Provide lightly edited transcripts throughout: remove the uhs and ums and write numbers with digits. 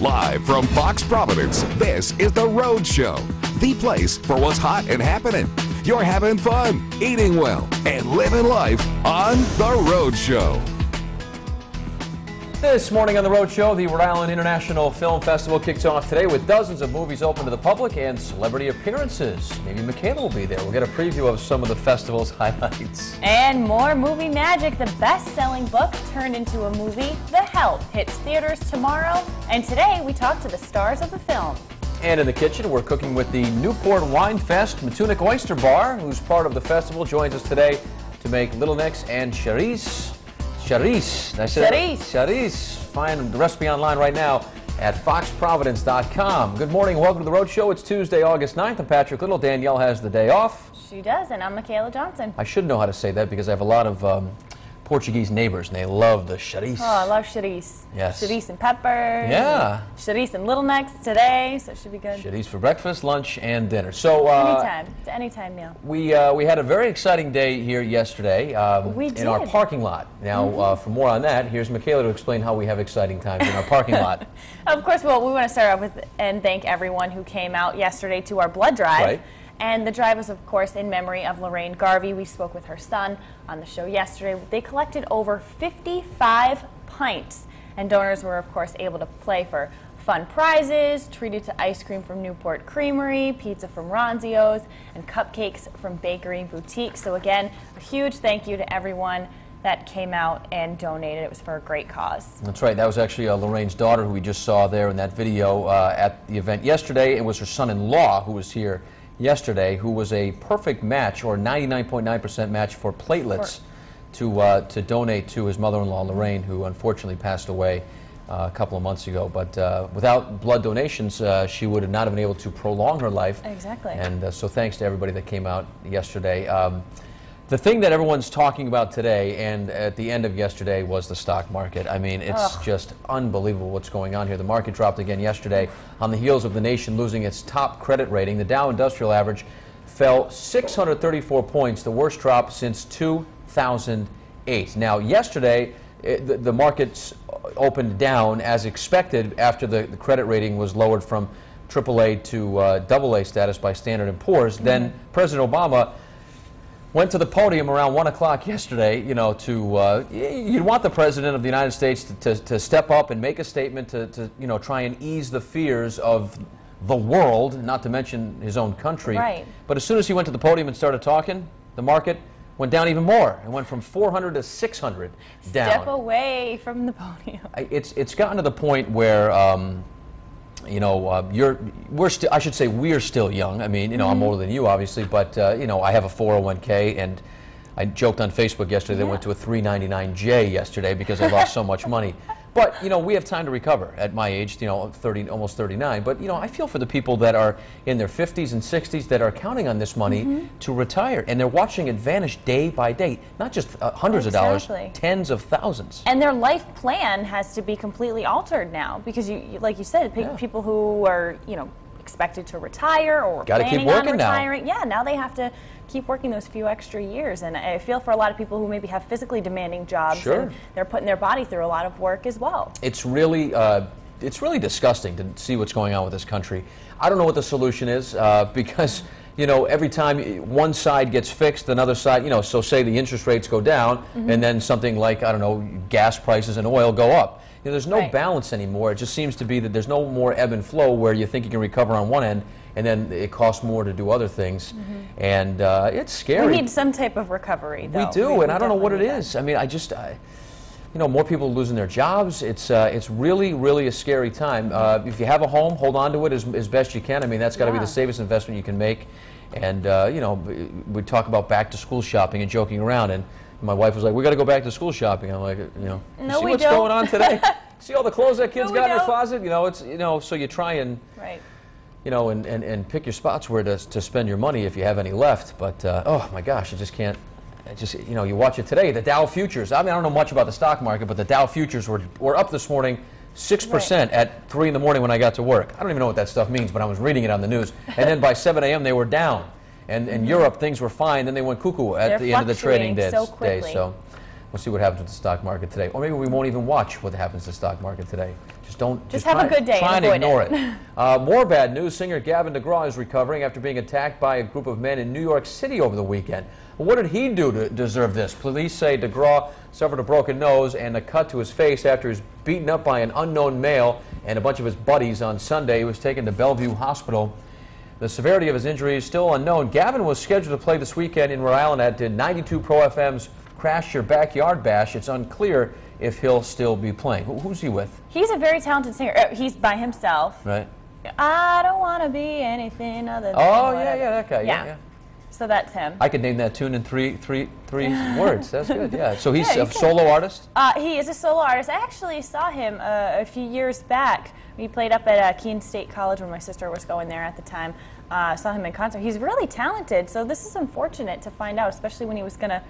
Live from Fox Providence, this is The Rhodes Show, the place for what's hot and happening. You're having fun, eating well, and living life on The Rhodes Show. This morning on The Rhodes Show, the Rhode Island International Film Festival kicks off today with dozens of movies open to the public and celebrity appearances. Maybe Michaela will be there. We'll get a preview of some of the festival's highlights. And more movie magic. The best-selling book turned into a movie, The Help, hits theaters tomorrow. And today, we talk to the stars of the film. And in the kitchen, we're cooking with the Newport Wine Fest Matunic Oyster Bar, who's part of the festival, joins us today to make Little Nicks and Charisse. Charisse. Charisse. Find the recipe online right now at foxprovidence.com. Good morning. Welcome to The Rhodes Show. It's Tuesday, August 9th. I'm Patrick Little. Danielle has the day off. She does, and I'm Michaela Johnson. I should know how to say that because I have a lot of Portuguese neighbors, and they love the charisse. Oh, I love charisse. Yes. Charisse and peppers. Yeah. And charisse and Little Necks today, so it should be good. Charisse for breakfast, lunch, and dinner. So anytime. It's an anytime meal. We had a very exciting day here yesterday in our parking lot. Now, for more on that, here's Michaela to explain how we have exciting times in our parking lot. Of course, well, we want to start off with and thank everyone who came out yesterday to our blood drive. Right. And the drive was, of course, in memory of Lorraine Garvey. We spoke with her son on the show yesterday. They collected over 55 pints, and donors were, of course, able to play for fun prizes, treated to ice cream from Newport Creamery, pizza from Ronzio's, and cupcakes from Bakery Boutique. So again, a huge thank you to everyone that came out and donated. It was for a great cause. That's right. That was actually Lorraine's daughter, who we just saw there in that video at the event yesterday. It was her son-in-law who was here yesterday, who was a perfect match, or 99.9% match for platelets to donate to his mother-in-law, Lorraine, who unfortunately passed away a couple of months ago. But without blood donations, she would have not been able to prolong her life. Exactly. And so thanks to everybody that came out yesterday. The thing that everyone's talking about today and at the end of yesterday was the stock market. I mean, it's just unbelievable what's going on here. The market dropped again yesterday on the heels of the nation losing its top credit rating. The Dow Industrial Average fell 634 points, the worst drop since 2008. Now, yesterday, the markets opened down as expected after the credit rating was lowered from AAA to AA status by Standard & Poor's. Then President Obama went to the podium around 1 o'clock yesterday, you know, you'd want the President of the United States to step up and make a statement to you know, try and ease the fears of the world, not to mention his own country. Right. But as soon as he went to the podium and started talking, the market went down even more. It went from 400 to 600 down. Step away from the podium. It's gotten to the point where you know, I should say we're still young. I mean, you know, I'm older than you, obviously, but, you know, I have a 401k, and I joked on Facebook yesterday that I went to a 399J yesterday because I lost so much money. But, you know, we have time to recover at my age, you know, almost 39. But, you know, I feel for the people that are in their 50s and 60s that are counting on this money to retire. And they're watching it vanish day by day. Not just hundreds of dollars, tens of thousands. And their life plan has to be completely altered now because, like you said, people who are, you know, expected to retire or planning on retiring. Yeah, now they have to keep working those few extra years, and I feel for a lot of people who maybe have physically demanding jobs and they're putting their body through a lot of work as well. It's really disgusting to see what's going on with this country. I don't know what the solution is because, you know, every time one side gets fixed, another side, you know, so say the interest rates go down and then something like, I don't know, gas prices and oil go up. You know, there's no balance anymore. It just seems to be that there's no more ebb and flow where you think you can recover on one end and then it costs more to do other things. And it's scary. We need some type of recovery, though. We do, and I don't know what it is. I mean, you know, more people losing their jobs. It's really, really a scary time. If you have a home, hold on to it as best you can. I mean, that's got to be the safest investment you can make. And, you know, we talk about back-to-school shopping and joking around, and my wife was like, we got to go back to school shopping. I'm like, you know, no, see what's going on today? See all the clothes that kid's got in her closet? You know, it's, you know, so you try and, you know, and pick your spots where to spend your money if you have any left. But, oh my gosh, I just can't. You know, you watch it today, the Dow futures. I mean, I don't know much about the stock market, but the Dow futures were up this morning 6% at 3 in the morning when I got to work. I don't even know what that stuff means, but I was reading it on the news. And then by 7 a.m. they were down. And in Europe, things were fine. Then they went cuckoo at the end of the trading day. So We'll see what happens with the stock market today. Or maybe we won't even watch what happens to the stock market today. Just have a good day try and and ignore avoid it. More bad news. Singer Gavin DeGraw is recovering after being attacked by a group of men in New York City over the weekend. Well, what did he do to deserve this? Police say DeGraw suffered a broken nose and a cut to his face after he was beaten up by an unknown male and a bunch of his buddies on Sunday. He was taken to Bellevue Hospital. The severity of his injury is still unknown. Gavin was scheduled to play this weekend in Rhode Island at 92 Pro FM's Crash Your Backyard Bash. It's unclear if he'll still be playing. Who's he with? He's a very talented singer. He's by himself. Right. I don't want to be anything other than Oh, whatever. yeah, that guy. Yeah. So that's him. I could name that tune in three words. That's good, yeah. So he's Yeah, a solo artist? He is a solo artist. I actually saw him a few years back. We played up at Keene State College when my sister was going there at the time. Saw him in concert. He's really talented, so this is unfortunate to find out, especially when he was going to,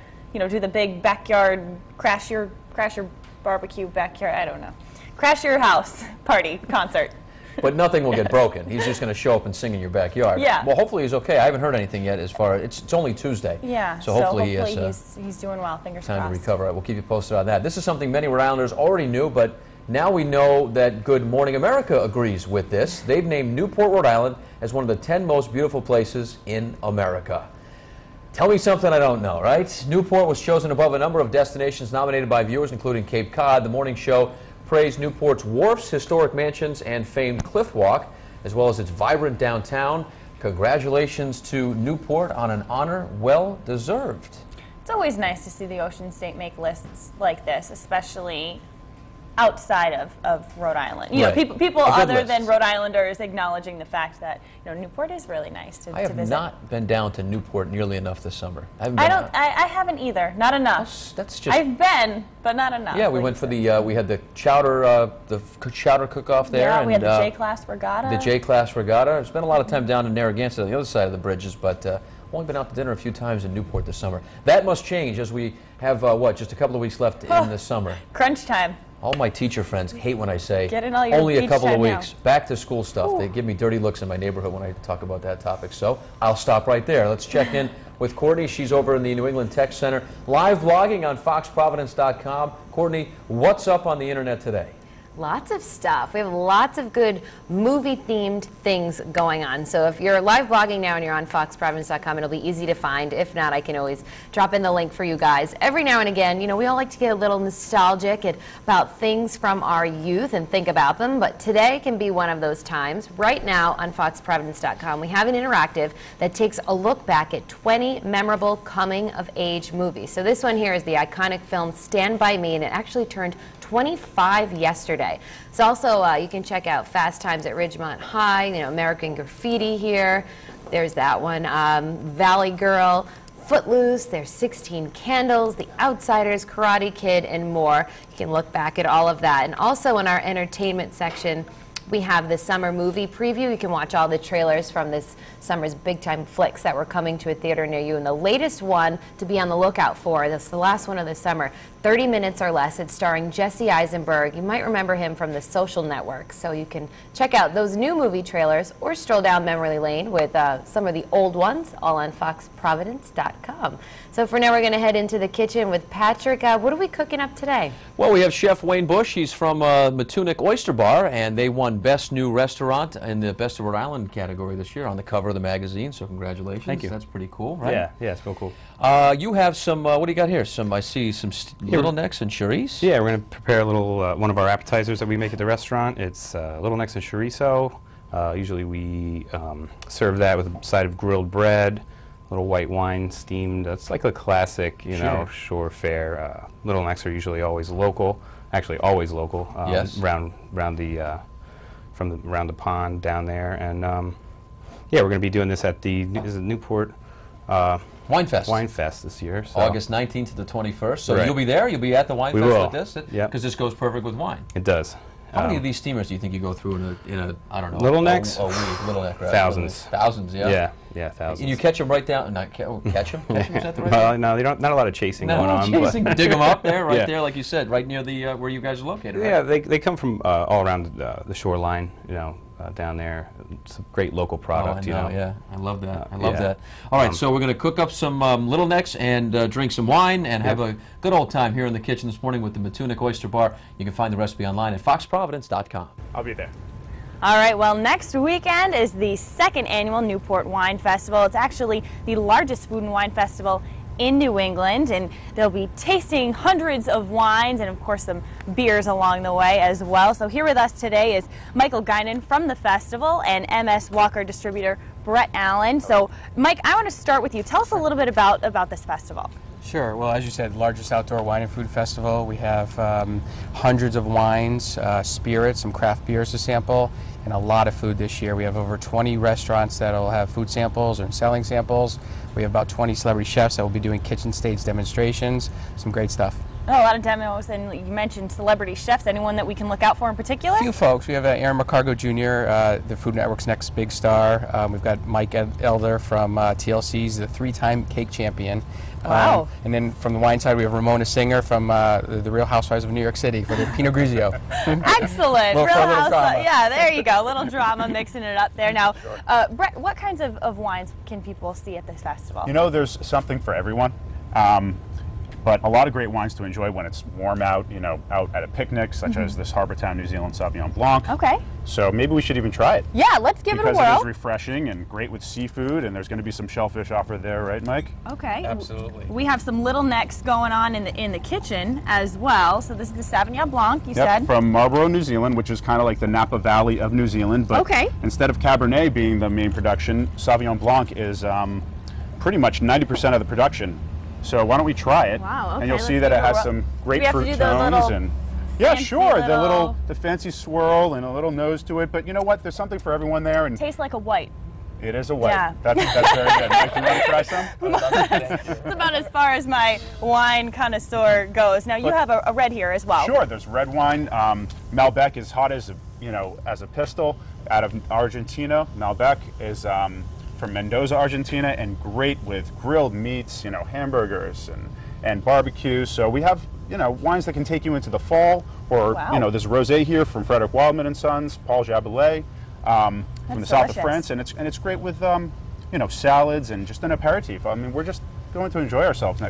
do the big backyard crash your barbecue backyard, I don't know. Crash your house party concert. But nothing will get broken. He's just going to show up and sing in your backyard. Yeah. Well, hopefully he's okay. I haven't heard anything yet as far as it's only Tuesday. Yeah. So hopefully he's doing well. Fingers time crossed. to recover. We'll keep you posted on that. This is something many Rhode Islanders already knew, but now we know that Good Morning America agrees with this. They've named Newport, Rhode Island as one of the 10 most beautiful places in America. Tell me something I don't know, right? Newport was chosen above a number of destinations nominated by viewers, including Cape Cod. The morning show praised Newport's wharfs, historic mansions, and famed cliff walk, as well as its vibrant downtown. Congratulations to Newport on an honor well deserved. It's always nice to see the Ocean State make lists like this, especially outside of Rhode Island. Right. People other list. than Rhode Islanders acknowledging the fact that Newport is really nice to I visit. have not been down to Newport nearly enough this summer. I haven't either. Not enough. That's just. I've been, but not enough. Yeah, we went for we had the chowder cook-off there. Yeah, and we had the J-Class Regatta. The J-Class Regatta. I spent a lot of time down in Narragansett on the other side of the bridges, but only been out to dinner a few times in Newport this summer. That must change as we have, just a couple of weeks left in the summer. Crunch time. All my teacher friends hate when I say Get in all your only a beach couple of time weeks. now. Back to school stuff. Ooh. They give me dirty looks in my neighborhood when I talk about that topic. So I'll stop right there. Let's check in with Courtney. She's over in the New England Tech Center, live blogging on foxprovidence.com. Courtney, what's up on the internet today? Lots of stuff. We have lots of good movie-themed things going on. So if you're live blogging now and you're on foxprovidence.com, it'll be easy to find. If not, I can always drop in the link for you guys. Every now and again, we all like to get a little nostalgic about things from our youth and think about them, but today can be one of those times. Right now on foxprovidence.com, we have an interactive that takes a look back at 20 memorable coming-of-age movies. So this one here is the iconic film Stand By Me, and it actually turned 25 yesterday. So also you can check out Fast Times at Ridgemont High, American Graffiti here. There's that one. Valley Girl, Footloose, there's 16 Candles, The Outsiders, Karate Kid, and more. You can look back at all of that. And also in our entertainment section, we have the summer movie preview. You can watch all the trailers from this summer's big-time flicks that were coming to a theater near you. And the latest one to be on the lookout for, that's the last one of the summer, 30 Minutes or Less. It's starring Jesse Eisenberg. You might remember him from The Social Network. So you can check out those new movie trailers or stroll down memory lane with some of the old ones, all on foxprovidence.com. So for now, we're going to head into the kitchen with Patrick. What are we cooking up today? Well, we have Chef Wayne Bush. He's from Matunic Oyster Bar, and they won Best New Restaurant in the Best of Rhode Island category this year on the cover of the magazine, so congratulations. Thank you. That's pretty cool, right? Yeah, it's real cool. You have some, what do you got here? I see some little necks and chorizo. Yeah, we're going to prepare a little, one of our appetizers that we make at the restaurant. It's little necks and chorizo. Usually we serve that with a side of grilled bread, little white wine steamed. That's like a classic, shore fare. Little necks are usually always local, actually always local. Yes. Around the pond down there, and yeah, we're going to be doing this at the Newport Wine Fest. Wine Fest this year. So. August 19th to the 21st. So Right. You'll be there? You'll be at the Wine We Fest will. with this? Yep. Because this goes perfect with wine. It does. How many of these steamers do you think you go through in a I don't know, Little necks? a week? Little neck, right? Thousands. Thousands, yeah. Yeah, thousands. And you catch them right down, catch them? Catch them, is that the right Well, word? no, not a lot of chasing No, going on. chasing. But Dig them up there, right Yeah. there, like you said, right near the where you guys are located, right? yeah, they come from all around the shoreline, down there. It's a great local product, I you know. Yeah, I love that. I love yeah. that. All right, so we're going to cook up some Little Necks and drink some wine and have a good old time here in the kitchen this morning with the Matunic Oyster Bar. You can find the recipe online at foxprovidence.com. I'll be there. All right, well, next weekend is the second annual Newport Wine Festival. It's actually the largest food and wine festival in New England, and they'll be tasting hundreds of wines and, of course, some beers along the way as well. So here with us today is Michael Guinan from the festival and MS Walker distributor Brett Allen. So, Mike, I want to start with you. Tell us a little bit about this festival. Sure. Well, as you said, largest outdoor wine and food festival. We have hundreds of wines, spirits, some craft beers to sample, and a lot of food this year. We have over 20 restaurants that will have food samples or selling samples. We have about 20 celebrity chefs that will be doing kitchen stage demonstrations. Some great stuff. Oh, a lot of demos, and you mentioned celebrity chefs. Anyone that we can look out for in particular? A few folks. We have Aaron McCargo Jr., the Food Network's next big star. We've got Mike Elder from TLC. He's the 3-time cake champion. Wow. And then from the wine side, we have Ramona Singer from the Real Housewives of New York City for the Pinot Grigio. Excellent. Little drama. Yeah, there you go. A little drama, mixing it up there. Now, Brett, what kinds of wines can people see at this festival? You know, there's something for everyone. But a lot of great wines to enjoy when it's warm out, you know, out at a picnic, such as this Harbortown, New Zealand Sauvignon Blanc. Okay. So maybe we should even try it. Yeah, let's give it a Because whirl. it is refreshing and great with seafood, and there's going to be some shellfish offered there, right, Mike? Okay. Absolutely. We have some Little Necks going on in the kitchen as well. So this is the Sauvignon Blanc, you said? From Marlborough, New Zealand, which is kind of like the Napa Valley of New Zealand. But Okay. instead of Cabernet being the main production, Sauvignon Blanc is pretty much 90% of the production. So why don't we try it? Wow, okay, and you'll let's see that it give it a has whirl. some Do we great have to fruit do the little tones and yeah, fancy sure, little- the fancy swirl and a little nose to it. But you know what? There's something for everyone there, and Tastes like a white. it is a white. Yeah. That's very good. Mike, you want to try some? It's about as far as my wine connoisseur goes. Now you have a red here as well. Sure. There's red wine. Malbec is hot as as a pistol out of Argentina. Malbec is from Mendoza, Argentina, and great with grilled meats, hamburgers and barbecue. So we have wines that can take you into the fall, or Wow. there's rosé here from Frederick Wildman and Sons, Paul Jabelet, from the south of delicious. France, and it's great with salads and just an aperitif. I mean, we're just going to enjoy ourselves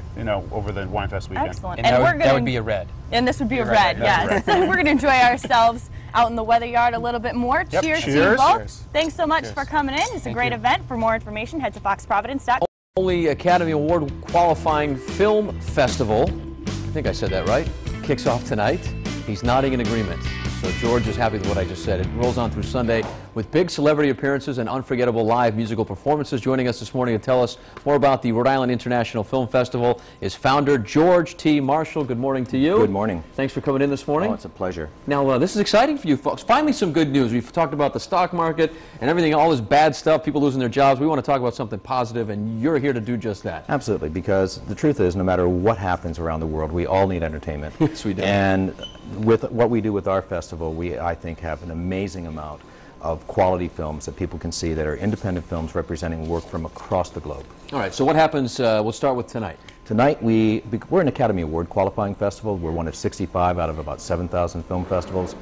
over the Wine Fest weekend. Excellent. And we're that would be a red. And this would be a You're right, red, that's yes. We're going to enjoy ourselves out in the weather yard a little bit more. Yep, Cheers to you cheers. both. Cheers. Thanks so much Cheers. for coming in. It's a Thank great you. event. For more information, head to foxprovidence.com. Only Academy Award qualifying film festival, I think I said that right, kicks off tonight. He's nodding in agreement. So George is happy with what I just said. It rolls on through Sunday with big celebrity appearances and unforgettable live musical performances. Joining us this morning to tell us more about the Rhode Island International Film Festival is founder George T. Marshall. Good morning to you. Good morning. Thanks for coming in this morning. Oh, it's a pleasure. Now, this is exciting for you folks. Finally, some good news. We've talked about the stock market and everything, all this bad stuff, people losing their jobs. We want to talk about something positive, and you're here to do just that. Absolutely, because the truth is, no matter what happens around the world, we all need entertainment. Yes, we do. And with what we do with our festival, we, I think, have an amazing amount of quality films that people can see that are independent films representing work from across the globe. All right, so what happens, we'll start with tonight. Tonight, we're an Academy Award qualifying festival. We're one of 65 out of about 7,000 film festivals,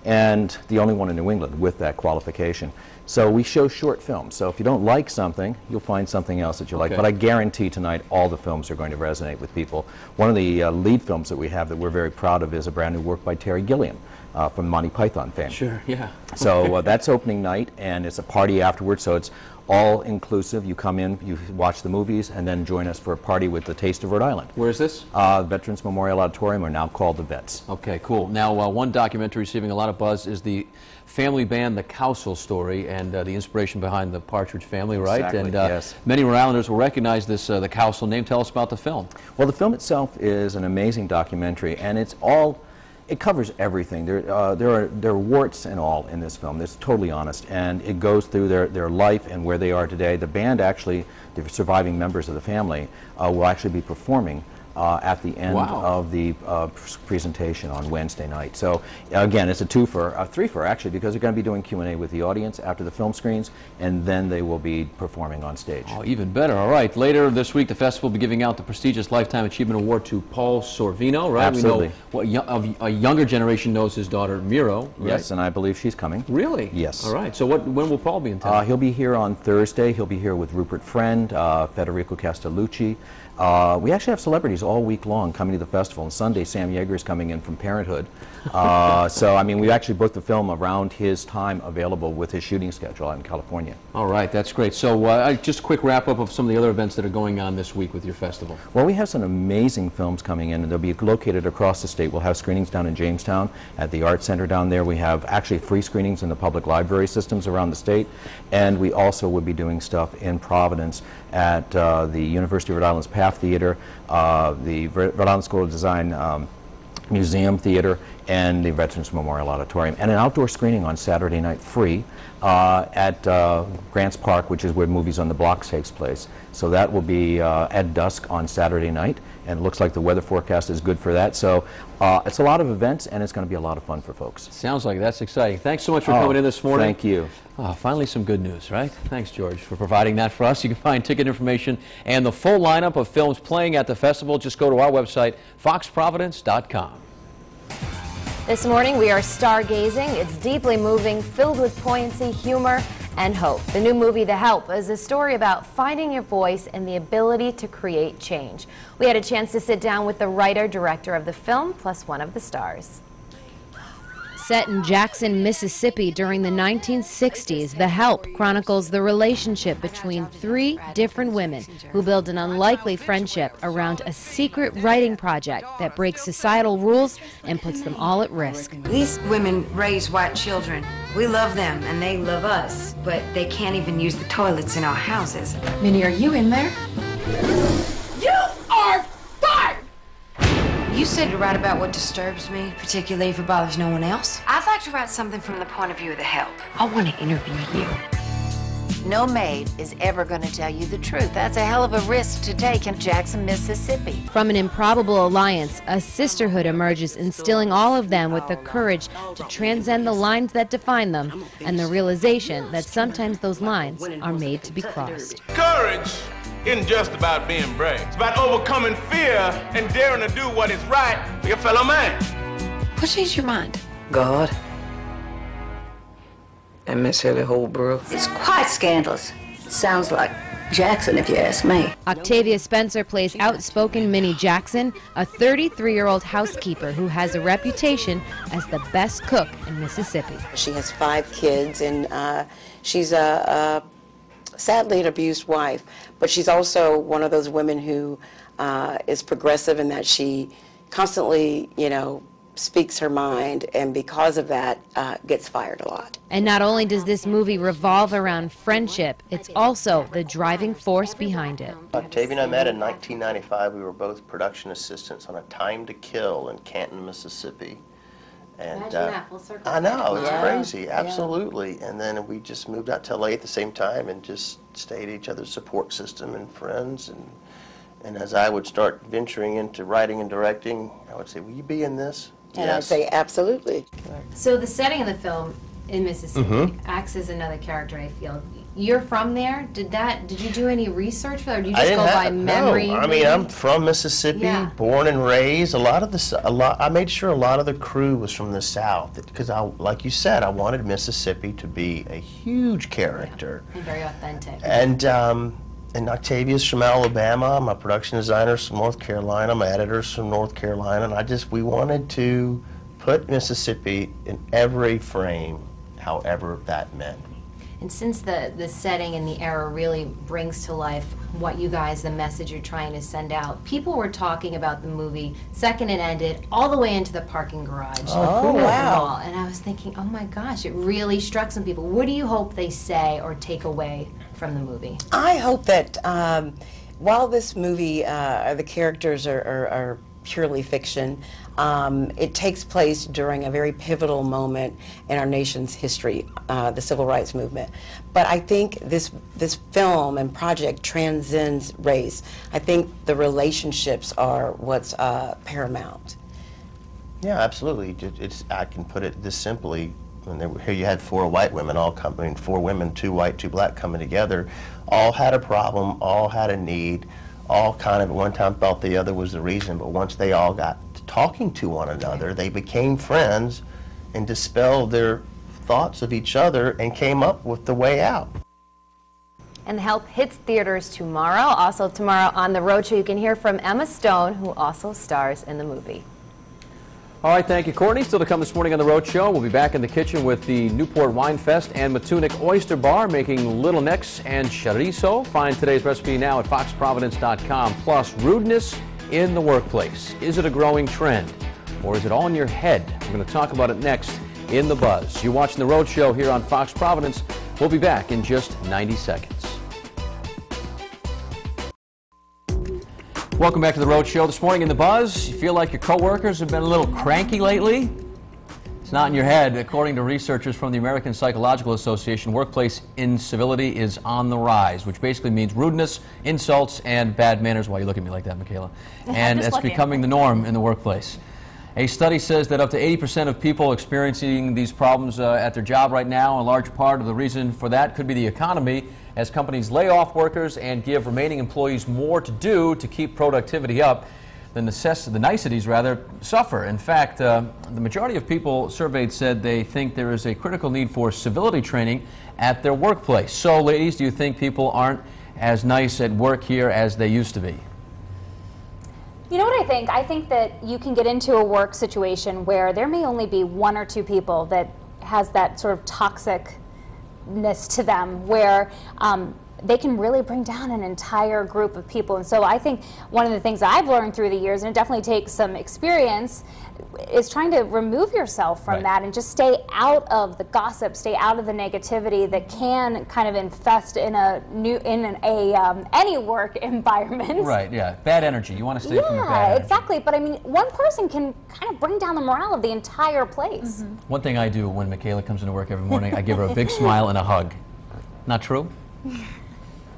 and the only one in New England with that qualification. So we show short films. So if you don't like something, you'll find something else that you like. Okay. But I guarantee tonight all the films are going to resonate with people. One of the lead films that we have that we're very proud of is a brand new work by Terry Gilliam from Monty Python fame. Sure, yeah. So that's opening night, and it's a party afterwards, so it's all inclusive. You come in, you watch the movies, and then join us for a party with the Taste of Rhode Island. Where is this? Veterans Memorial Auditorium, are now called the Vets. Okay, cool. Now, one documentary receiving a lot of buzz is the family band, The Cowsill Story, and the inspiration behind the Partridge Family, right? Exactly, and yes. Many Rhode Islanders will recognize this, the Cowsill name. Tell us about the film. Well, the film itself is an amazing documentary, and it covers everything. There are warts and all in this film. It's totally honest, and it goes through their life and where they are today. The band actually, the surviving members of the family, will actually be performing at the end of the presentation on Wednesday night. So again, it's a three-fer actually, because they're going to be doing Q&A with the audience after the film screens, and then they will be performing on stage. Oh, even better. All right. Later this week, the festival will be giving out the prestigious Lifetime Achievement Award to Paul Sorvino, right? Absolutely. We know a younger generation knows his daughter Miro, right? Yes, and I believe she's coming. Really? Yes. All right. So when will Paul be in town? He'll be here on Thursday. He'll be here with Rupert Friend, Federico Castellucci. We actually have celebrities all week long coming to the festival. And Sunday, Sam Yeager is coming in from Parenthood. So, I mean, we actually booked the film around his time available with his shooting schedule out in California. All right, that's great. So, just a quick wrap-up of some of the other events that are going on this week with your festival. Well, we have some amazing films coming in, and they'll be located across the state. We'll have screenings down in Jamestown at the Art Center down there. We have actually free screenings in the public library systems around the state, and we also will be doing stuff in Providence at the University of Rhode Island's PATH Theater, the Rhode Island School of Design Museum Theater, and the Veterans Memorial Auditorium, and an outdoor screening on Saturday night free at Grants Park, which is where Movies on the Blocks takes place. So that will be at dusk on Saturday night, and it looks like the weather forecast is good for that. So it's a lot of events, and it's going to be a lot of fun for folks. Sounds like that's exciting. Thanks so much for coming in this morning. Thank you. Finally some good news, right? Thanks, George, for providing that for us. You can find ticket information and the full lineup of films playing at the festival. Just go to our website, foxprovidence.com. This morning we are stargazing. It's deeply moving, filled with poignancy, humor, and hope. The new movie, The Help, is a story about finding your voice and the ability to create change. We had a chance to sit down with the writer-director of the film, plus one of the stars. Set in Jackson, Mississippi during the 1960s, The Help chronicles the relationship between three different women who build an unlikely friendship around a secret writing project that breaks societal rules and puts them all at risk. These women raise white children. We love them and they love us, but they can't even use the toilets in our houses. Minnie, are you in there? You are fired! You said to write about what disturbs me, particularly if it bothers no one else. I'd like to write something from the point of view of the help. I want to interview you. No maid is ever going to tell you the truth. That's a hell of a risk to take in Jackson, Mississippi. From an improbable alliance, a sisterhood emerges, instilling all of them with the courage to transcend the lines that define them and the realization that sometimes those lines are made to be crossed. Courage isn't just about being brave. It's about overcoming fear and daring to do what is right for your fellow man. What changed your mind? God and Miss Ellie Holbrook. It's quite scandalous. Sounds like Jackson, if you ask me. Octavia Spencer plays outspoken Minnie Jackson, a 33-year-old housekeeper who has a reputation as the best cook in Mississippi. She has 5 kids, and she's a sadly an abused wife, but she's also one of those women who is progressive in that she constantly, you know, speaks her mind, and because of that, gets fired a lot. And not only does this movie revolve around friendship, it's also the driving force behind it. Octavia and I met in 1995. We were both production assistants on A Time to Kill in Canton, Mississippi. And Imagine that, full circle. I know, it's crazy, absolutely. And then we just moved out to LA at the same time and just stayed each other's support system and friends. And as I would start venturing into writing and directing, I would say, will you be in this? And yes. I'd say, absolutely. So the setting of the film in Mississippi acts as another character, I feel. You're from there? Did you do any research for that, or do you just go by memory? No, I mean, I'm from Mississippi, born and raised. I made sure a lot of the crew was from the South, because like you said, I wanted Mississippi to be a huge character. And very authentic. And Octavia's from Alabama. My production designer's from North Carolina. My editor's from North Carolina. And we wanted to put Mississippi in every frame, however that meant. And since the setting and the era really brings to life what you guys, the message you're trying to send out, people were talking about the movie second it ended all the way into the parking garage. Oh, wow. And I was thinking, oh my gosh, it really struck some people. What do you hope they say or take away from the movie? I hope that while this movie, the characters are purely fiction, It takes place during a very pivotal moment in our nation's history, the Civil Rights Movement. But I think this film and project transcends race. I think the relationships are what's paramount. Yeah, absolutely. I can put it this simply. Here you had 4 white women all coming, 4 women, 2 white, 2 black coming together, all had a problem, all had a need, all kind of at one time thought the other was the reason, but once they all got to talking to one another, they became friends and dispelled their thoughts of each other and came up with the way out. And The Help hits theaters tomorrow. Also tomorrow on The Road Show, you can hear from Emma Stone, who also stars in the movie. All right, thank you, Courtney. Still to come this morning on The Road Show. We'll be back in the kitchen with the Newport Wine Fest and Matunic Oyster Bar making little necks and chorizo. Find today's recipe now at foxprovidence.com. Plus, rudeness in the workplace. Is it a growing trend, or is it all in your head? We're going to talk about it next in The Buzz. You're watching The Road Show here on Fox Providence. We'll be back in just 90 seconds. Welcome back to The Road Show. This morning in The Buzz, you feel like your coworkers have been a little cranky lately? It's not in your head. According to researchers from the American Psychological Association, workplace incivility is on the rise, which basically means rudeness, insults, and bad manners. Why are you looking at me like that, Michaela? And it's becoming the norm in the workplace. A study says that up to 80% of people experiencing these problems at their job right now, a large part of the reason for that could be the economy, as companies lay off workers and give remaining employees more to do to keep productivity up. The niceties suffer. In fact, the majority of people surveyed said they think there is a critical need for civility training at their workplace. So, ladies, do you think people aren't as nice at work here as they used to be? You know what I think? I think that you can get into a work situation where there may only be 1 or 2 people that has that sort of toxicness to them, where they can really bring down an entire group of people. And so I think one of the things I've learned through the years, and it definitely takes some experience, is trying to remove yourself from that and just stay out of the gossip, stay out of the negativity that can kind of infest in any work environment. Right, yeah. Bad energy. You want to stay from the bad energy. Exactly. But I mean, one person can kind of bring down the morale of the entire place. One thing I do when Michaela comes into work every morning, I give her a big smile and a hug. Not true?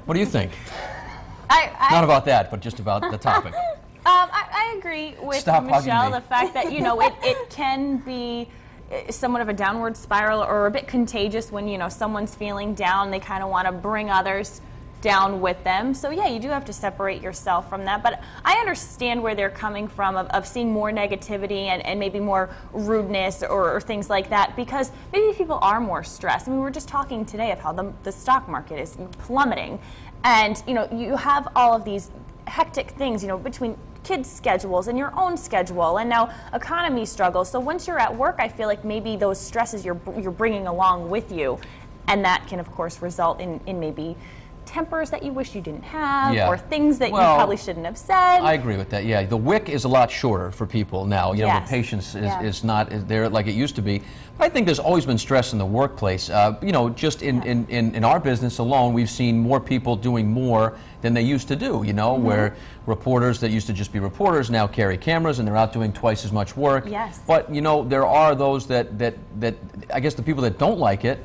What do you think? Not about that, but just about the topic. I agree with Michelle, the fact that, you know, it can be somewhat of a downward spiral or a bit contagious when, you know, someone's feeling down. They kind of want to bring others down with them. So yeah, you do have to separate yourself from that. But I understand where they're coming from of seeing more negativity and maybe more rudeness or things like that, because maybe people are more stressed. I mean, we were just talking today of how the stock market is plummeting. And, you know, you have all of these hectic things, you know, between kids' schedules and your own schedule, and now economy struggles. So once you're at work, I feel like maybe those stresses you're bringing along with you, and that can, of course, result in maybe tempers that you wish you didn't have, or things that you probably shouldn't have said. I agree with that, yeah. The wick is a lot shorter for people now. You know, the patience is not there like it used to be. But I think there's always been stress in the workplace. You know, just in our business alone, we've seen more people doing more than they used to do, you know, where reporters that used to just be reporters now carry cameras and they're out doing twice as much work. But, you know, there are those that I guess the people that don't like it,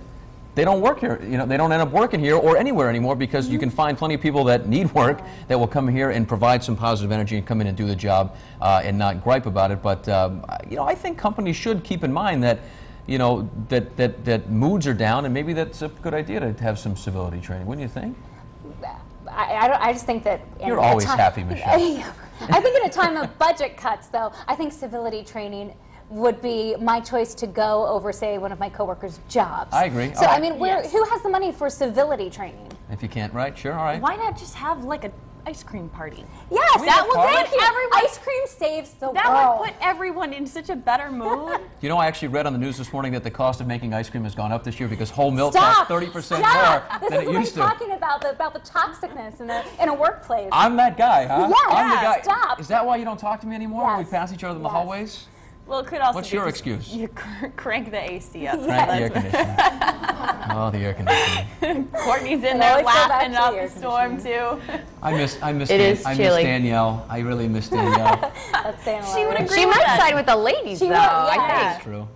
they don't work here, you know, they don't end up working here or anywhere anymore, because you can find plenty of people that need work that will come here and provide some positive energy and come in and do the job and not gripe about it. But, you know, I think companies should keep in mind that, you know, that moods are down, and maybe that's a good idea to have some civility training, wouldn't you think? I just think that... You're always happy, Michelle. I think in a time of budget cuts, though, I think civility training would be my choice to go over, say, one of my coworkers' jobs. I agree. So, I mean, who has the money for civility training? If you can't, right? Sure, all right. Why not just have, like, an ice cream party? Yes, that would make everyone... Ice cream saves the world. That would put everyone in such a better mood. You know, I actually read on the news this morning that the cost of making ice cream has gone up this year because whole milk costs 30% more than it used to. This is what I'm talking about the toxicness in a workplace. I'm that guy, huh? Yes, I'm the guy. stop. Is that why you don't talk to me anymore when we pass each other in the hallways? Well, it could also What's be your excuse? You crank the AC up. Crank the air conditioner. Oh, the air conditioning. Courtney's in there laughing up the storm too. I miss chilly. Danielle. I really miss Danielle. That's saying a lot. She would agree She with might us. side with the ladies, though. I think. That's true.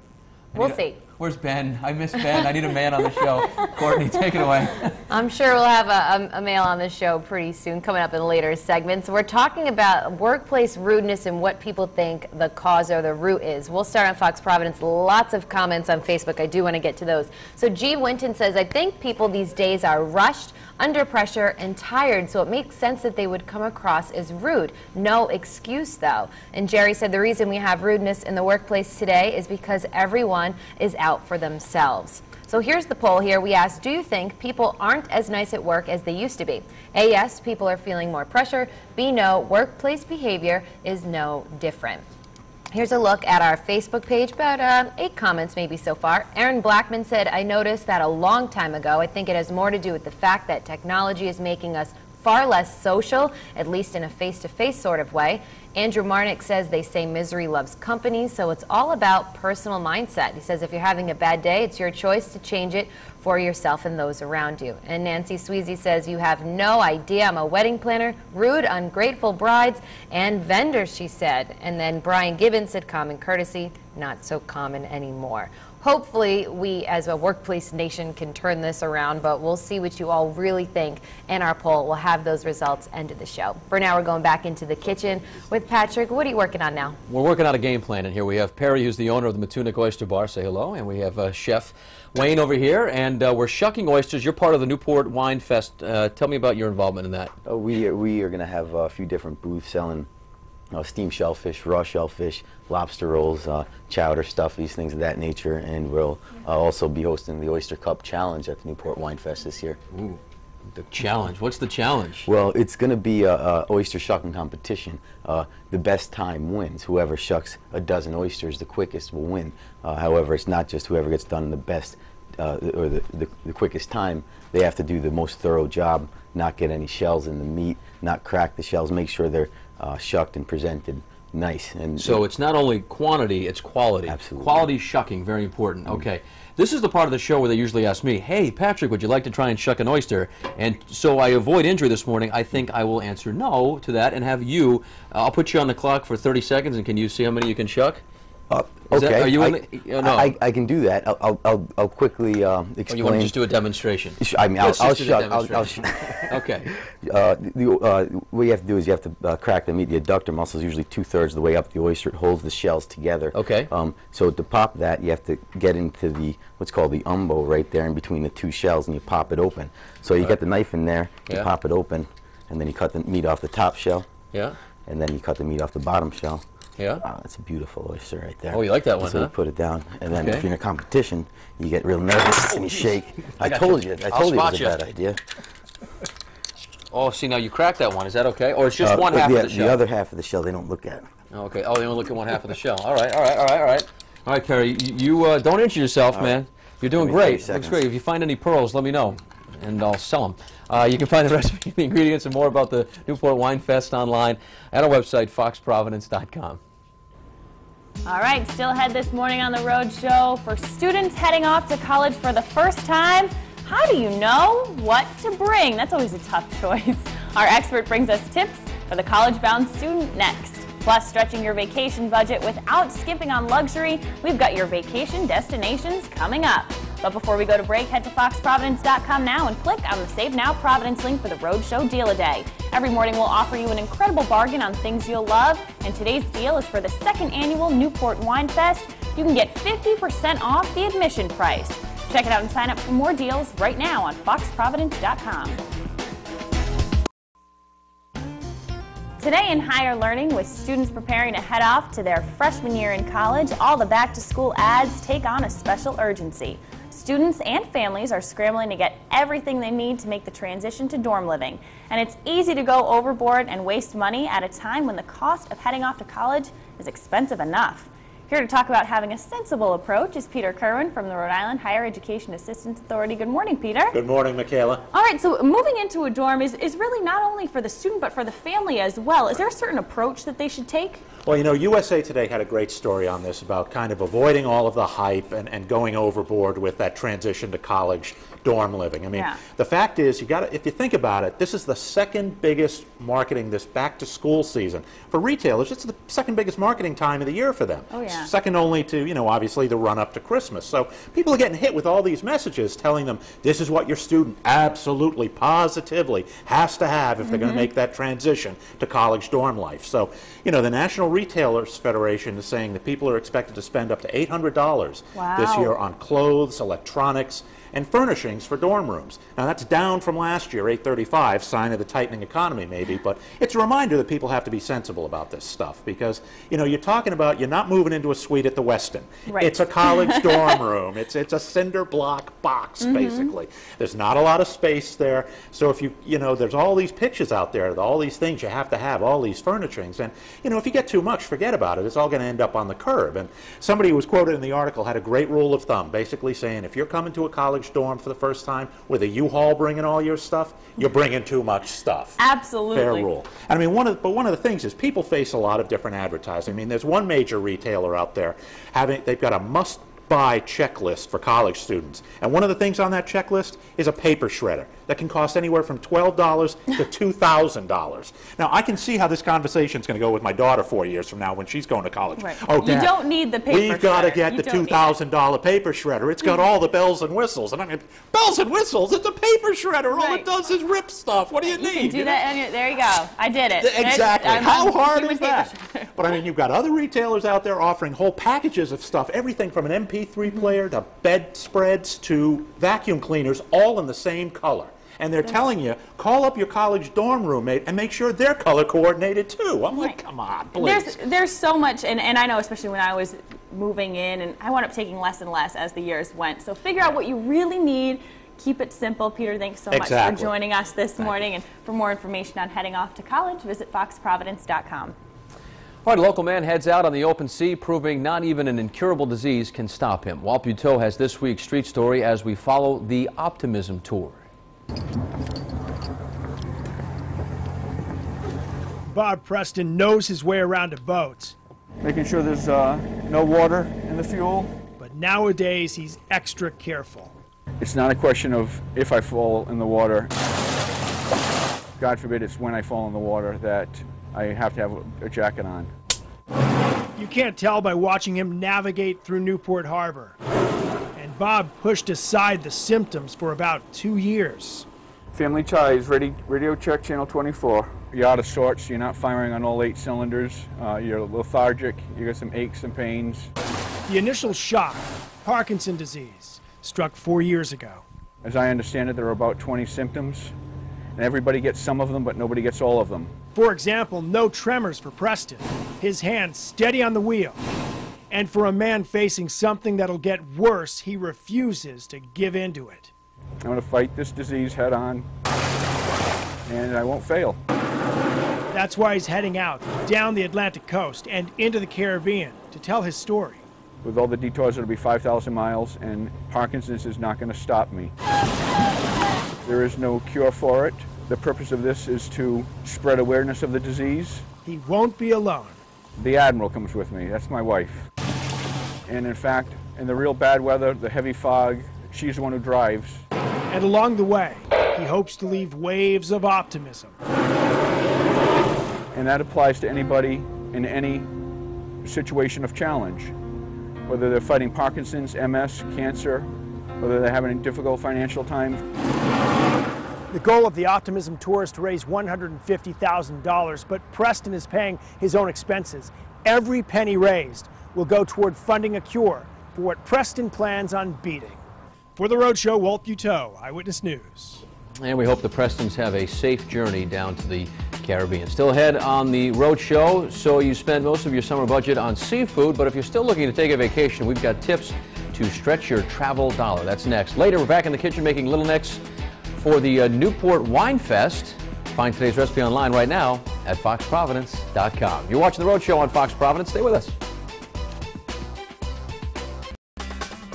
We'll see. Where's Ben? I miss Ben. I need a man on the show. Courtney, take it away. I'm sure we'll have a male on the show pretty soon, coming up in later segments. We're talking about workplace rudeness and what people think the cause or the root is. We'll start on Fox Providence. Lots of comments on Facebook. I do want to get to those. So G. Winton says, I think people these days are rushed, under pressure, and tired, so it makes sense that they would come across as rude. No excuse, though. And Jerry said the reason we have rudeness in the workplace today is because everyone is out for themselves. So here's the poll here. We asked, do you think people aren't as nice at work as they used to be? A, yes, people are feeling more pressure. B, no, workplace behavior is no different. Here's a look at our Facebook page, about 8 comments maybe so far. Aaron Blackman said, I noticed that a long time ago. I think it has more to do with the fact that technology is making us far less social, at least in a face-to-face sort of way. Andrew Marnick says they say misery loves company, so it's all about personal mindset. He says if you're having a bad day, it's your choice to change it for yourself and those around you. And Nancy Sweezy says you have no idea. I'm a wedding planner, rude, ungrateful brides, and vendors, she said. And then Brian Gibbons said common courtesy, not so common anymore. Hopefully, we as a workplace nation can turn this around, but we'll see what you all really think in our poll. We'll have those results end of the show. For now, we're going back into the kitchen with Patrick. What are you working on now? We're working on a game plan, and here we have Perry, who's the owner of the Matunic Oyster Bar. Say hello. And we have Chef Wayne over here, and we're shucking oysters. You're part of the Newport Wine Fest. Tell me about your involvement in that. We are going to have a few different booths selling steamed shellfish, raw shellfish, lobster rolls, chowder stuff, these things of that nature, and we'll also be hosting the Oyster Cup Challenge at the Newport Wine Fest this year. Ooh, the challenge. What's the challenge? Well, it's going to be a oyster shucking competition. The best time wins. Whoever shucks a dozen oysters the quickest will win. However, it's not just whoever gets done the best or the quickest time. They have to do the most thorough job, not get any shells in the meat, not crack the shells, make sure they're shucked and presented nice. And so it's not only quantity, it's quality. Absolutely. Quality shucking, very important. Okay. This is the part of the show where they usually ask me, hey, Patrick, would you like to try and shuck an oyster? And so I avoid injury this morning. I think I will answer no to that and have you, I'll put you on the clock for 30 seconds, and can you see how many you can shuck? Okay, Are you no. I can do that. I'll quickly explain. Or you want to just do a demonstration? I mean, I'll shuck. Okay. What you have to do is you have to crack the meat. The adductor muscle is usually 2/3 of the way up the oyster. It holds the shells together. Okay. So to pop that, you have to get into the what's called the umbo right there in between the two shells, and you pop it open. So you get the knife in there, you pop it open, and then you cut the meat off the top shell. Yeah. And then you cut the meat off the bottom shell. Yeah. That's a beautiful oyster right there. Oh, you like that one, so huh? you put it down, and then if you're in a competition, you get real nervous and you shake. I told you it was a bad idea. Oh, see, now you cracked that one. Is that okay? Or it's just one half of the shell? The other half of the shell they don't look at. Oh, okay. Oh, they only look at one half of the shell. All right, all right, all right, all right. All right, Perry, you don't injure yourself, man. You're doing great. Looks great. If you find any pearls, let me know, and I'll sell them. You can find the recipe, the ingredients, and more about the Newport Wine Fest online at our website, foxprovidence.com. All right, still ahead this morning on the Road Show. For students heading off to college for the first time, how do you know what to bring? That's always a tough choice. Our expert brings us tips for the college-bound student next. Plus, stretching your vacation budget without skimping on luxury, we've got your vacation destinations coming up. But before we go to break, head to foxprovidence.com now and click on the Save Now Providence link for the Road Show Deal a Day. Every morning we'll offer you an incredible bargain on things you'll love, and today's deal is for the 2nd annual Newport Wine Fest. You can get 50% off the admission price. Check it out and sign up for more deals right now on foxprovidence.com. Today in Higher Learning, with students preparing to head off to their freshman year in college, all the back-to-school ads take on a special urgency. Students and families are scrambling to get everything they need to make the transition to dorm living. And it's easy to go overboard and waste money at a time when the cost of heading off to college is expensive enough. Here to talk about having a sensible approach is Peter Kerwin from the Rhode Island Higher Education Assistance Authority. Good morning, Peter. Good morning, Michaela. All right, so moving into a dorm is really not only for the student but for the family as well. Is there a certain approach that they should take? Well, you know, USA Today had a great story on this about kind of avoiding all of the hype and going overboard with that transition to college dorm living. I mean, the fact is, if you think about it, this is the second biggest marketing this back to school season. For retailers, it's the second biggest marketing time of the year for them. Oh, yeah. Second only to, you know, obviously the run up to Christmas. So people are getting hit with all these messages telling them this is what your student absolutely, positively has to have if they're going to make that transition to college dorm life. So, you know, the National Retailers Federation is saying that people are expected to spend up to $800 this year on clothes, electronics, and furnishings for dorm rooms. Now that's down from last year, $835, sign of the tightening economy maybe, but it's a reminder that people have to be sensible about this stuff because, you know, you're talking about, you're not moving into a suite at the Westin. Right. It's a college dorm room. It's a cinder block box, basically. There's not a lot of space there, so if you know, there's all these pictures out there, all these things you have to have, all these furnishings, and, you know, if you get too much, forget about it. It's all going to end up on the curb. And somebody who was quoted in the article had a great rule of thumb, basically saying if you're coming to a college dorm for the first time with a U-Haul bringing all your stuff, you're bringing too much stuff. Absolutely. Fair rule. And I mean, one of the things is people face a lot of different advertising. I mean, there's one major retailer out there they've got a must-buy checklist for college students, and one of the things on that checklist is a paper shredder that can cost anywhere from $12 to $2,000. Now, I can see how this conversation is going to go with my daughter 4 years from now when she's going to college. Right. Oh, Dad, you don't need the paper shredder. We've got to get the $2,000 paper shredder. It's got all the bells and whistles. And I mean, bells and whistles, it's a paper shredder. All it does is rip stuff. What do you need? You can do that, and there you go. I did it. Exactly. How hard is that? Paper. But I mean, you've got other retailers out there offering whole packages of stuff, everything from an MP3 player to bedspreads to vacuum cleaners, all in the same color. And they're telling you, call up your college dorm roommate and make sure they're color coordinated too. I'm like, come on, please. There's so much, and I know especially when I was moving in, and I wound up taking less and less as the years went. So figure out what you really need. Keep it simple. Peter, thanks so much for joining us this morning. And for more information on heading off to college, visit foxprovidence.com. All right, a local man heads out on the open sea, proving not even an incurable disease can stop him. Walt Buteau has this week's street story as we follow the Optimism Tour. Bob Preston knows his way around a boat. Making sure there's no water in the fuel. But nowadays, he's extra careful. It's not a question of if I fall in the water. God forbid it's when I fall in the water that I have to have a jacket on. You can't tell by watching him navigate through Newport Harbor. And Bob pushed aside the symptoms for about 2 years. Family ties, radio check, channel 24. You're out of sorts, you're not firing on all 8 cylinders, you're lethargic, you got some aches and pains. The initial shock, Parkinson's disease, struck 4 years ago. As I understand it, there are about 20 symptoms, and everybody gets some of them, but nobody gets all of them. For example, no tremors for Preston, his hand steady on the wheel. And for a man facing something that'll get worse, he refuses to give in to it. I'm going to fight this disease head on, and I won't fail. That's why he's heading out, down the Atlantic coast and into the Caribbean to tell his story. With all the detours, it'll be 5,000 miles, and Parkinson's is not going to stop me. There is no cure for it. The purpose of this is to spread awareness of the disease. He won't be alone. The Admiral comes with me. That's my wife. And in fact, in the real bad weather, the heavy fog, she's the one who drives. And along the way, he hopes to leave waves of optimism. And that applies to anybody in any situation of challenge. Whether they're fighting Parkinson's, MS, cancer, whether they're having difficult financial times. The goal of the Optimism Tour is to raise $150,000, but Preston is paying his own expenses. Every penny raised will go toward funding a cure for what Preston plans on beating. For The Rhode Show, Walt Buteau, Eyewitness News. And we hope the Prestons have a safe journey down to the Caribbean. Still ahead on The Rhode Show, so you spend most of your summer budget on seafood, but if you're still looking to take a vacation, we've got tips to stretch your travel dollar. That's next. Later, we're back in the kitchen making Little Nicks for the Newport Wine Fest. Find today's recipe online right now at foxprovidence.com. You're watching The Rhode Show on Fox Providence. Stay with us.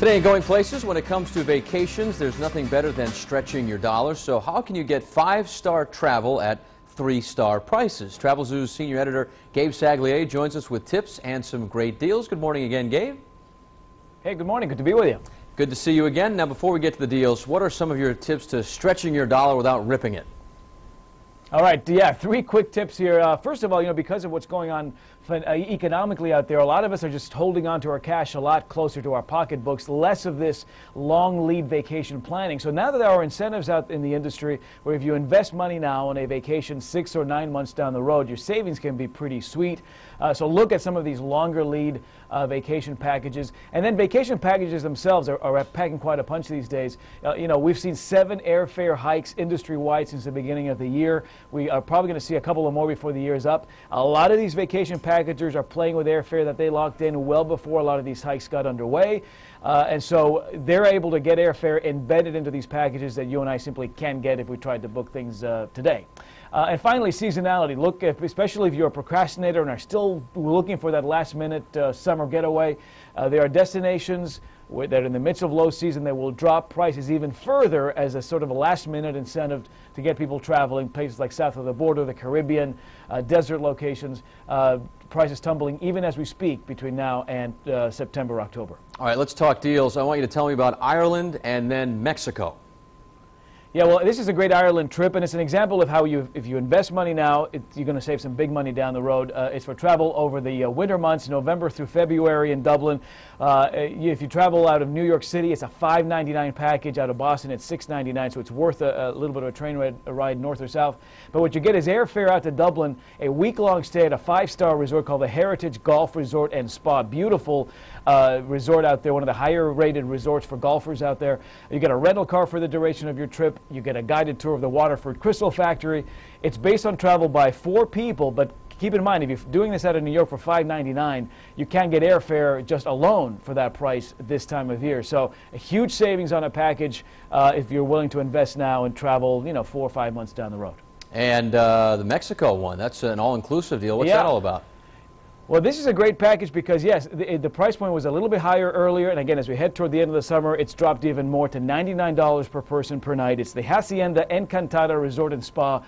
Today in Going Places, when it comes to vacations, there's nothing better than stretching your dollars. So how can you get 5-star travel at 3-star prices? Travel Zoo's senior editor Gabe Saglier joins us with tips and some great deals. Good morning again, Gabe. Hey, good morning. Good to be with you. Good to see you again. Now, before we get to the deals, what are some of your tips to stretching your dollar without ripping it? All right, yeah, 3 quick tips here. First of all, because of what's going on economically out there, a lot of us are just holding on to our cash a lot closer to our pocketbooks, less of this long lead vacation planning. So now that there are incentives out in the industry where if you invest money now on a vacation 6 or 9 months down the road, your savings can be pretty sweet. So look at some of these longer lead vacation packages. And then vacation packages themselves are packing quite a punch these days. We've seen 7 airfare hikes industry-wide since the beginning of the year. We are probably going to see a couple of more before the year is up. A lot of these vacation packagers are playing with airfare that they locked in well before a lot of these hikes got underway. And so they're able to get airfare embedded into these packages that you and I simply can't get if we tried to book things today. And finally, seasonality. Look, especially if you're a procrastinator and are still looking for that last-minute summer getaway, there are destinations that are in the midst of low season that will drop prices even further as a sort of a last-minute incentive to get people traveling. Places like south of the border, the Caribbean, desert locations, prices tumbling even as we speak between now and September, October. All right, let's talk deals. I want you to tell me about Ireland and then Mexico. Yeah, well, this is a great Ireland trip, and it's an example of how if you invest money now, you're going to save some big money down the road. It's for travel over the winter months, November through February in Dublin. If you travel out of New York City, it's a $5.99 package. Out of Boston, it's $6.99, so it's worth a little bit of a train ride north or south. But what you get is airfare out to Dublin, a week-long stay at a 5-star resort called the Heritage Golf Resort and Spa. Beautiful resort out there, one of the higher-rated resorts for golfers out there. You get a rental car for the duration of your trip. You get a guided tour of the Waterford Crystal Factory. It's based on travel by 4 people, but keep in mind, if you're doing this out of New York for $5.99, you can't get airfare just alone for that price this time of year. So a huge savings on a package if you're willing to invest now and travel, 4 or 5 months down the road. And the Mexico one, that's an all-inclusive deal. What's that all about? Well, this is a great package because, yes, the price point was a little bit higher earlier, and again, as we head toward the end of the summer, it's dropped even more to $99 per person per night. It's the Hacienda Encantada Resort and Spa.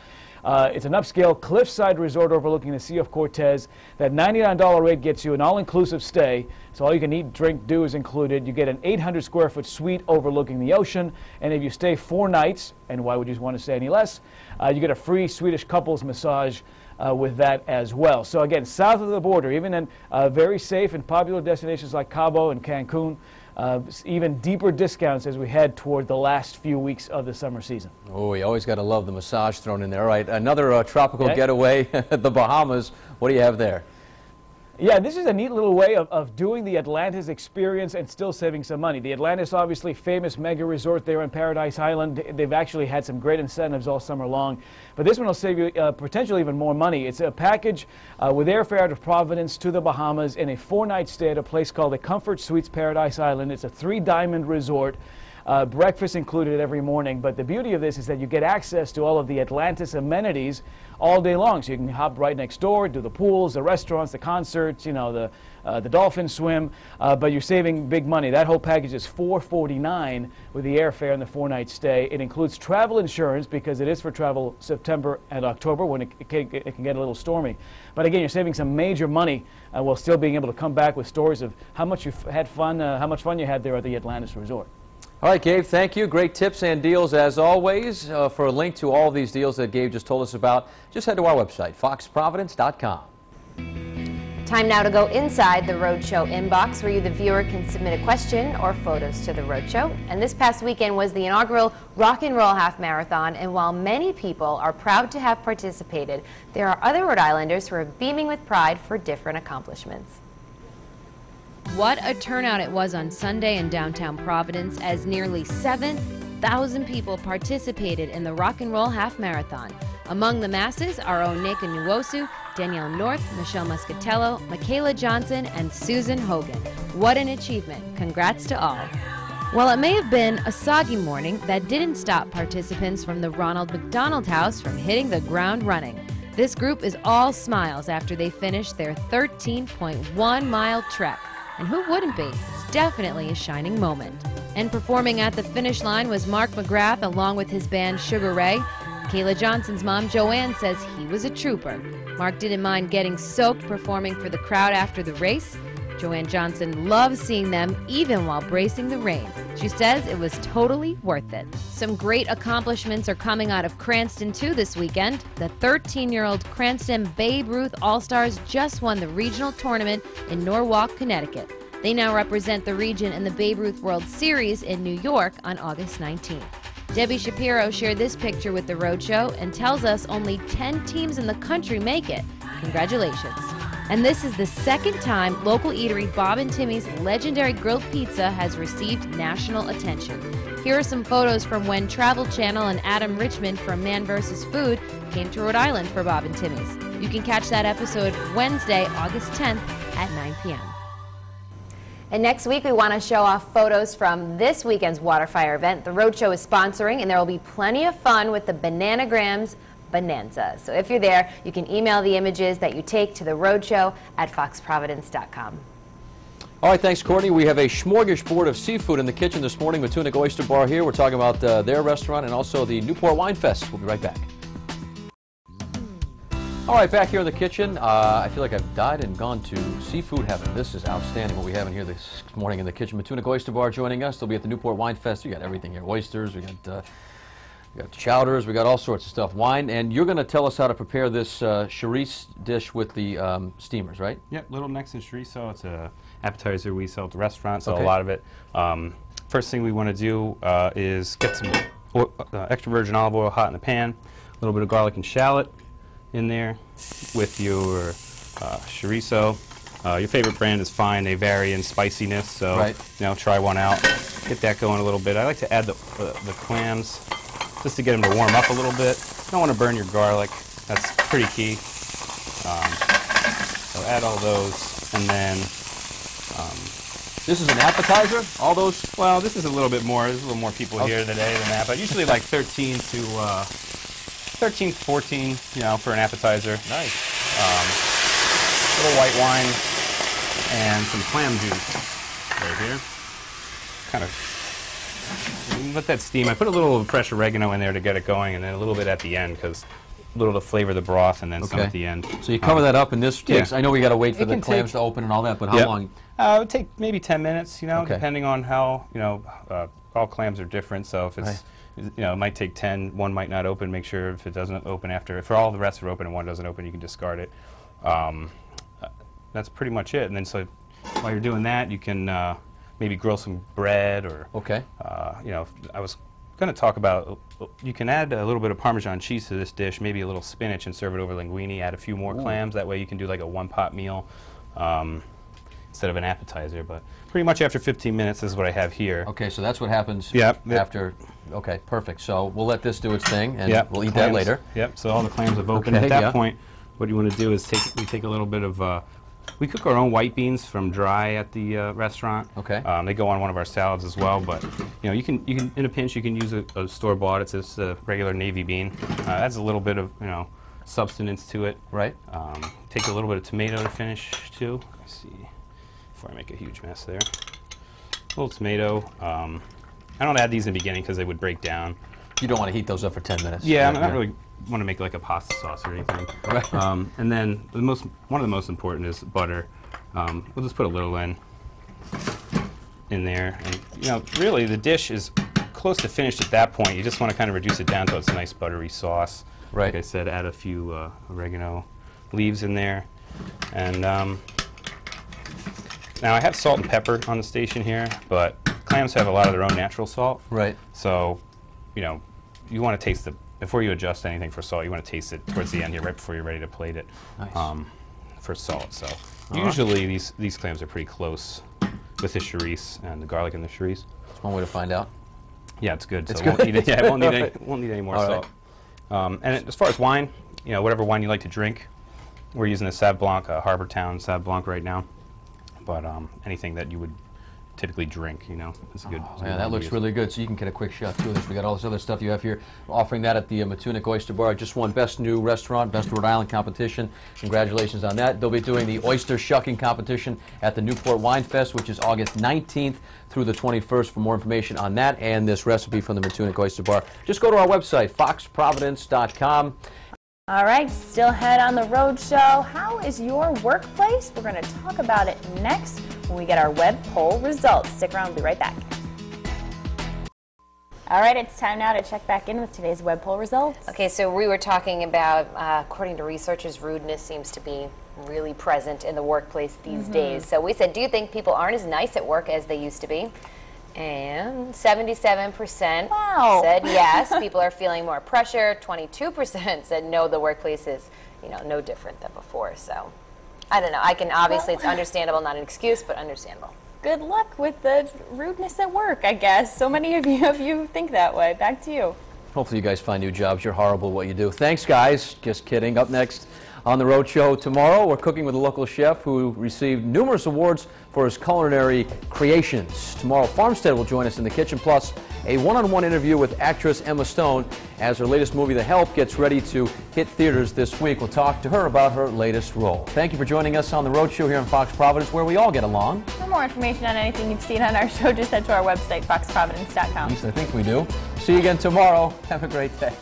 It's an upscale cliffside resort overlooking the Sea of Cortez. That $99 rate gets you an all-inclusive stay, so all you can eat, drink, do is included. You get an 800-square-foot suite overlooking the ocean, and if you stay 4 nights, and why would you want to stay any less, you get a free Swedish couples massage with that as well. So again, south of the border, even in very safe and popular destinations like Cabo and Cancun, even deeper discounts as we head toward the last few weeks of the summer season. Oh, you always got to love the massage thrown in there. All right, another tropical getaway, the Bahamas. What do you have there? Yeah, this is a neat little way of doing the Atlantis experience and still saving some money. The Atlantis, obviously famous mega resort there in Paradise Island. They've actually had some great incentives all summer long. But this one will save you potentially even more money. It's a package with airfare out of Providence to the Bahamas and a 4-night stay at a place called the Comfort Suites Paradise Island. It's a 3-diamond resort. Breakfast included every morning, but the beauty of this is that you get access to all of the Atlantis amenities all day long. So you can hop right next door, do the pools, the restaurants, the concerts, the dolphin swim, but you're saving big money. That whole package is $449 with the airfare and the 4-night stay. It includes travel insurance because it is for travel September and October when it can get a little stormy. But again, you're saving some major money while still being able to come back with stories of how much you've had fun, how much fun you had there at the Atlantis Resort. All right, Gabe, thank you. Great tips and deals as always. For a link to all of these deals that Gabe just told us about, just head to our website, foxprovidence.com. Time now to go inside the Roadshow inbox, where you, the viewer, can submit a question or photos to the Roadshow. And this past weekend was the inaugural Rock and Roll Half Marathon, and while many people are proud to have participated, there are other Rhode Islanders who are beaming with pride for different accomplishments. What a turnout it was on Sunday in downtown Providence, as nearly 7,000 people participated in the Rock and Roll Half Marathon. Among the masses, our own Neka Nwosu, Danielle North, Michelle Muscatello, Michaela Johnson, and Susan Hogan. What an achievement. Congrats to all. While it may have been a soggy morning, that didn't stop participants from the Ronald McDonald House from hitting the ground running. This group is all smiles after they finished their 13.1-mile trek. And who wouldn't be? It's definitely a shining moment. And performing at the finish line was Mark McGrath along with his band Sugar Ray. Kayla Johnson's mom, Joanne, says he was a trooper. Mark didn't mind getting soaked performing for the crowd after the race. Joanne Johnson loves seeing them even while bracing the rain. She says it was totally worth it. Some great accomplishments are coming out of Cranston too this weekend. The 13-year-old Cranston Babe Ruth All-Stars just won the regional tournament in Norwalk, Connecticut. They now represent the region in the Babe Ruth World Series in New York on August 19th. Debbie Shapiro shared this picture with the Rhode Show and tells us only 10 teams in the country make it. Congratulations. And this is the second time local eatery Bob and Timmy's legendary grilled pizza has received national attention. Here are some photos from when Travel Channel and Adam Richmond from Man vs. Food came to Rhode Island for Bob and Timmy's. You can catch that episode Wednesday, August 10th at 9 p.m. And next week, we want to show off photos from this weekend's Waterfire event. The Rhode Show is sponsoring, and there will be plenty of fun with the Bananagrams Bonanza. So if you're there, you can email the images that you take to the Rhode Show at foxprovidence.com. All right, thanks, Courtney. We have a smorgasbord of seafood in the kitchen this morning with Tunic Oyster Bar here. We're talking about their restaurant and also the Newport Wine Fest. We'll be right back. All right, back here in the kitchen. I feel like I've died and gone to seafood heaven. This is outstanding what we have in here this morning in the kitchen. Tunic Oyster Bar joining us. They'll be at the Newport Wine Fest. We got everything here. Oysters, we got chowders, we got all sorts of stuff. Wine, and you're going to tell us how to prepare this chorizo dish with the steamers, right? Yep, Little Necks and chorizo. It's a appetizer we sell at the restaurant, so Okay. a lot of it. First thing we want to do is get some extra virgin olive oil hot in the pan, a little bit of garlic and shallot in there with your chorizo. Your favorite brand is fine. They vary in spiciness, so try one out. Get that going a little bit. I like to add the clams just to get them to warm up a little bit. You don't want to burn your garlic. That's pretty key. So add all those, and then this is an appetizer. All those. Well, this is a little bit more. There's a little more people here today than that, but usually like 13 to 14, for an appetizer. Nice. A little white wine and some clam juice right here. Kind of let that steam. I put a little fresh oregano in there to get it going, and then a little bit at the end, because a little to flavor the broth, and then some at the end. So you cover that up, and this takes. I know we got to wait for the clams to open and all that, but how long? It would take maybe 10 minutes. Depending on how all clams are different. So if it's it might take 10. One might not open. Make sure if it doesn't open after. If all the rest are open and one doesn't open, you can discard it. That's pretty much it. And then so while you're doing that, you can maybe grill some bread, or I was going to talk about, you can add a little bit of Parmesan cheese to this dish, maybe a little spinach, and serve it over linguine. Add a few more clams. That way you can do like a one-pot meal instead of an appetizer. But pretty much after 15 minutes is what I have here. Okay, so that's what happens after. Okay, perfect. So we'll let this do its thing, and we'll eat that later. Yep. So all the clams have opened. At that point, what you want to do is we take a little bit of. We cook our own white beans from dry at the restaurant. Okay. They go on one of our salads as well, but you can in a pinch you can use a store bought. It's just a regular navy bean. Adds a little bit of substance to it. Right. Take a little bit of tomato to finish too. Let's see, before I make a huge mess there. A little tomato. I don't add these in the beginning because they would break down. You don't want to heat those up for 10 minutes. Yeah, I don't really want to make like a pasta sauce or anything. Right. And then one of the most important is butter. We'll just put a little in there, and really the dish is close to finished at that point. You just want to kind of reduce it down to it's a nice buttery sauce. Right. Like I said, add a few oregano leaves in there, and now I have salt and pepper on the station here, but clams have a lot of their own natural salt. Right. So, you want to taste before you adjust anything for salt, you want to taste it towards the end here, right before you're ready to plate it. Nice. For salt. So usually these clams are pretty close with the chorizo and the garlic and the chorizo. That's one way to find out. Yeah, it's good. It's so good. It won't need any more salt. Right. And as far as wine, whatever wine you like to drink, we're using a Sauv Blanc, Harbor Town Sauv Blanc right now. But anything that you would typically drink, you know. It's a good. it's a Yeah, good that one to looks use. really good. So you can get a quick shot too of this. We got all this other stuff you have here. Offering that at the Matunic Oyster Bar. Just won Best New Restaurant, Best Rhode Island competition. Congratulations on that. They'll be doing the oyster shucking competition at the Newport Wine Fest, which is August 19th through the 21st. For more information on that and this recipe from the Matunic Oyster Bar, just go to our website, foxprovidence.com. All right, still ahead on the Road Show. How is your workplace? We're going to talk about it next when we get our web poll results. Stick around, we'll be right back. All right, it's time now to check back in with today's web poll results. Okay, so we were talking about, according to researchers, rudeness seems to be really present in the workplace these days. So we said, do you think people aren't as nice at work as they used to be? And 77% said yes, people are feeling more pressure. 22% said no, the workplace is, you know, no different than before. So I don't know. I can obviously, it's understandable, not an excuse, but understandable. Good luck with the rudeness at work, I guess. So many of you think that way. Back to you. Hopefully you guys find new jobs. You're horrible at what you do. Thanks, guys. Just kidding. Up next on the Road Show tomorrow, we're cooking with a local chef who received numerous awards for his culinary creations. Tomorrow, Farmstead will join us in the kitchen, plus a one-on-one interview with actress Emma Stone as her latest movie, The Help, gets ready to hit theaters this week. We'll talk to her about her latest role. Thank you for joining us on the Road Show here on Fox Providence, where we all get along. For more information on anything you've seen on our show, just head to our website, foxprovidence.com. At least I think we do. See you again tomorrow. Have a great day.